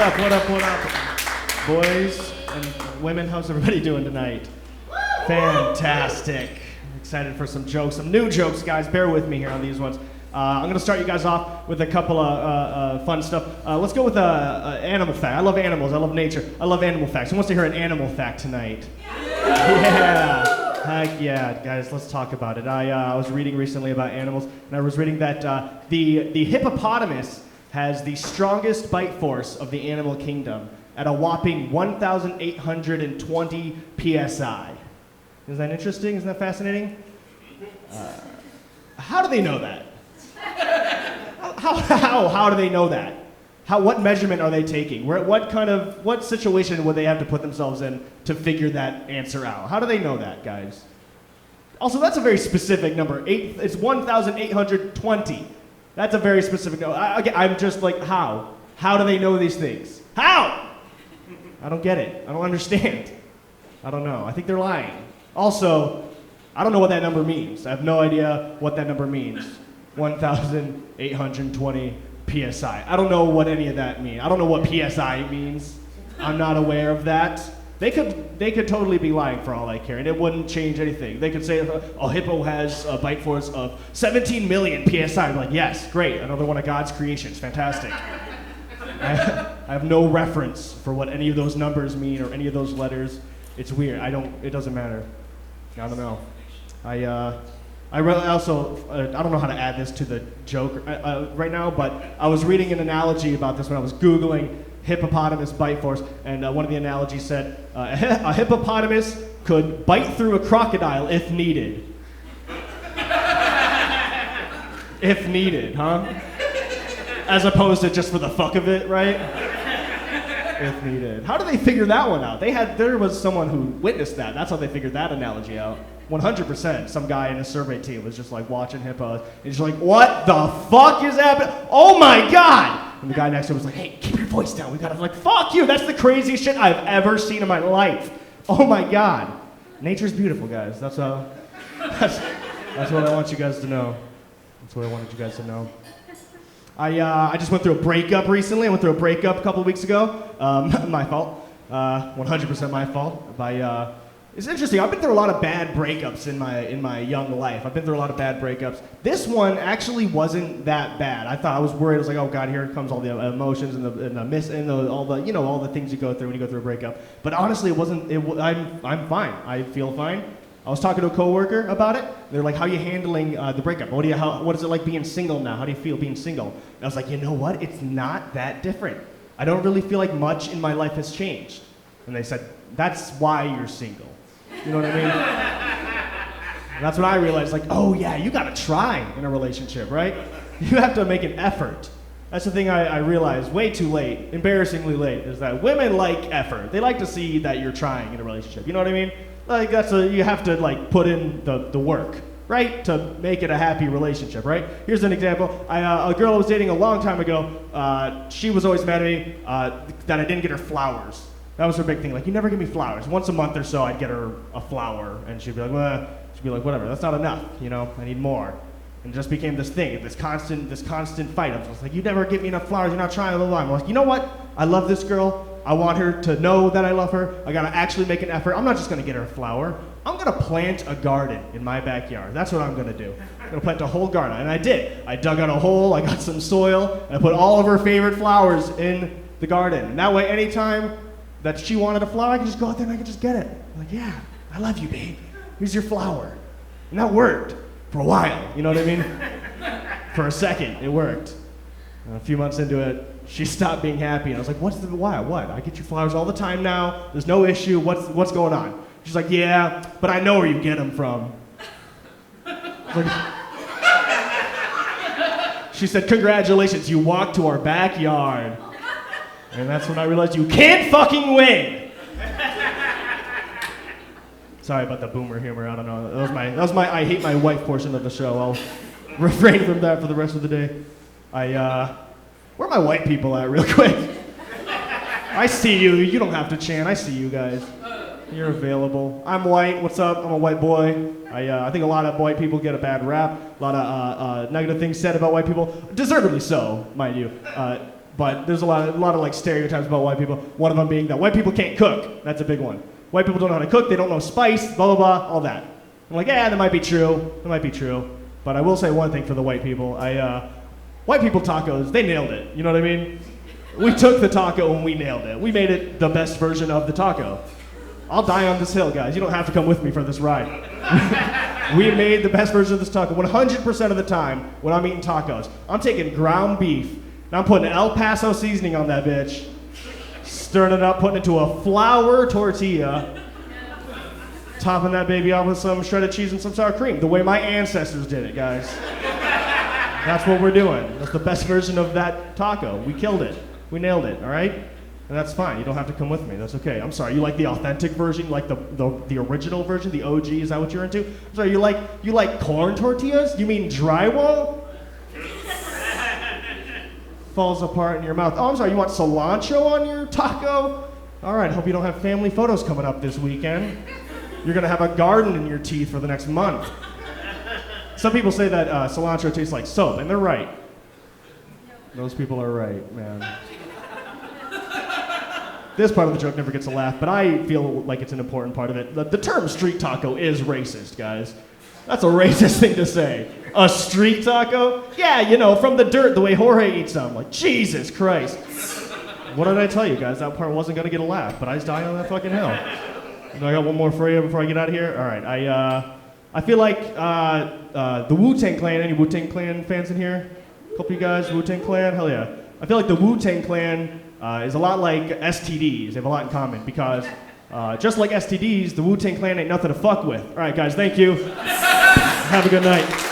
up, what up? Boys and women, how's everybody doing tonight? Fantastic. Excited for some jokes, some new jokes, guys. Bear with me here on these ones. I'm going to start you guys off with a couple of fun stuff. Let's go with an animal fact. I love animals. I love nature. I love animal facts. Who wants to hear an animal fact tonight? Yeah. Heck yeah, guys. Let's talk about it. I was reading recently about animals, and I was reading that the hippopotamus has the strongest bite force of the animal kingdom at a whopping 1,820 psi. Isn't that interesting? Isn't that fascinating? How do they know that? How do they know that? What measurement are they taking? What situation would they have to put themselves in to figure that answer out? How do they know that, guys? Also, that's a very specific number. It's 1,820. That's a very specific number. I'm just like, how? How do they know these things? How? I don't get it. I don't understand. I don't know. I think they're lying. Also, I don't know what that number means. I have no idea what that number means. 1,820 psi. I don't know what any of that means. I don't know what psi means. I'm not aware of that. They could totally be lying for all I care, and it wouldn't change anything. They could say a hippo has a bite force of 17 million psi. I'm like, yes, great, another one of God's creations, fantastic. I have no reference for what any of those numbers mean or any of those letters. It's weird. It doesn't matter. I don't know. I don't know how to add this to the joke right now, but I was reading an analogy about this when I was Googling hippopotamus bite force, and one of the analogies said, a hippopotamus could bite through a crocodile if needed. If needed, huh? As opposed to just for the fuck of it, right? If needed. How do they figure that one out? There was someone who witnessed that. That's how they figured that analogy out. 100%. Some guy in a survey team was just like watching hippos, and he's like, what the fuck is happening? Oh my God! And the guy next to him was like, hey, keep your voice down. We gotta, like, fuck you. That's the craziest shit I've ever seen in my life. Oh my God. Nature's beautiful, guys. That's what I want you guys to know. That's what I wanted you guys to know. I just went through a breakup recently. I went through a breakup a couple of weeks ago. My fault. 100% my fault. It's interesting. I've been through a lot of bad breakups in my young life. I've been through a lot of bad breakups. This one actually wasn't that bad. I was worried. I was like, oh God, here comes all the emotions and all the things you go through when you go through a breakup. But honestly, it wasn't. I'm fine. I feel fine. I was talking to a coworker about it. They're like, how are you handling the breakup? What is it like being single now? How do you feel being single? And I was like, you know what? It's not that different. I don't really feel like much in my life has changed. And they said, that's why you're single. You know what I mean? And that's when I realized, like, oh yeah, you gotta try in a relationship, right? You have to make an effort. That's the thing I realized way too late, embarrassingly late, is that women like effort. They like to see that you're trying in a relationship. You know what I mean? Like you have to like put in the work, right? To make it a happy relationship, right? Here's an example. A girl I was dating a long time ago, she was always mad at me that I didn't get her flowers. That was her big thing. Like, you never give me flowers. Once a month or so, I'd get her a flower, and she'd be like, well, whatever. That's not enough. You know, I need more. And it just became this thing, this constant fight. I was like, you never give me enough flowers. You're not trying. Blah, blah, blah. I'm like, you know what? I love this girl. I want her to know that I love her. I gotta actually make an effort. I'm not just gonna get her a flower. I'm gonna plant a garden in my backyard. That's what I'm gonna do. I'm gonna plant a whole garden, and I did. I dug out a hole. I got some soil, and I put all of her favorite flowers in the garden. And that way, anytime that she wanted a flower, I could just go out there and I could just get it. I'm like, yeah, I love you, babe. Here's your flower. And that worked for a while, you know what I mean? For a second, it worked. And a few months into it, she stopped being happy, and I was like, why? What? I get you flowers all the time now. There's no issue. What's going on? She's like, yeah, but I know where you get them from. She said, congratulations, you walked to our backyard. And that's when I realized you can't fucking win. Sorry about the boomer humor. I don't know. That was my I hate my wife portion of the show. I'll refrain from that for the rest of the day. Where are my white people at, real quick? I see you. You don't have to chant. I see you guys. You're available. I'm white. What's up? I'm a white boy. I think a lot of white people get a bad rap. A lot of negative things said about white people. Deservedly so, mind you. But there's a lot of like stereotypes about white people. One of them being that white people can't cook. That's a big one. White people don't know how to cook. They don't know spice. Blah blah blah. All that. I'm like, yeah, that might be true. That might be true. But I will say one thing for the white people. White people tacos. They nailed it. You know what I mean? We took the taco and we nailed it. We made it the best version of the taco. I'll die on this hill, guys. You don't have to come with me for this ride. We made the best version of this taco. 100% of the time when I'm eating tacos, I'm taking ground beef and I'm putting El Paso seasoning on that bitch, stirring it up, putting it into a flour tortilla, topping that baby off with some shredded cheese and some sour cream, the way my ancestors did it, guys. That's what we're doing. That's the best version of that taco. We killed it. We nailed it, all right? And that's fine. You don't have to come with me. That's okay. I'm sorry. You like the authentic version? You like the original version? The OG? Is that what you're into? I'm sorry. You like corn tortillas? You mean drywall? Falls apart in your mouth. Oh, I'm sorry. You want cilantro on your taco? All right. Hope you don't have family photos coming up this weekend. You're gonna have a garden in your teeth for the next month. Some people say that cilantro tastes like soap, and they're right. Those people are right, man. This part of the joke never gets a laugh, but I feel like it's an important part of it. The term street taco is racist, guys. That's a racist thing to say. A street taco? Yeah, you know, from the dirt, the way Jorge eats them. Like, Jesus Christ. What did I tell you, guys? That part wasn't gonna get a laugh, but I was dying on that fucking hill. I got one more for you before I get out of here? All right, I feel like the Wu-Tang Clan, any Wu-Tang Clan fans in here? A couple of you guys, Wu-Tang Clan? Hell yeah. I feel like the Wu-Tang Clan is a lot like STDs. They have a lot in common because just like STDs, the Wu-Tang Clan ain't nothing to fuck with. All right, guys, thank you. Have a good night.